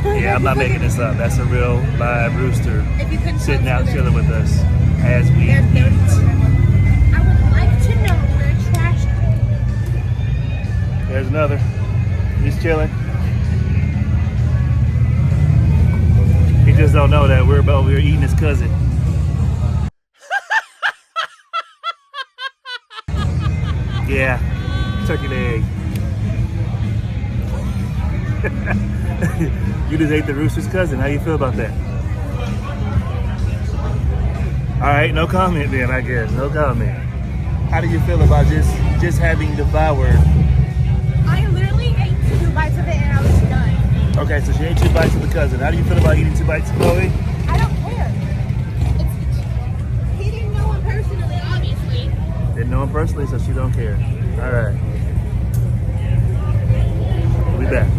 Yeah, I'm not making this up. That's a real live rooster If you couldn't sitting tell, out so chilling with us as we there's eat. I would like to know where trash. There's another. He's chilling. He just don't know that we're over here eating his cousin. Yeah, turkey leg. You just ate the Rooster's cousin. How you feel about that? All right, no comment then, I guess. No comment. How do you feel about just having devoured? I literally ate 2 bites of it and I was done. Okay, so she ate 2 bites of the cousin. How do you feel about eating 2 bites of Chloe? I don't care. He didn't know him personally, obviously. Didn't know him personally, so she don't care. All right. We'll be back.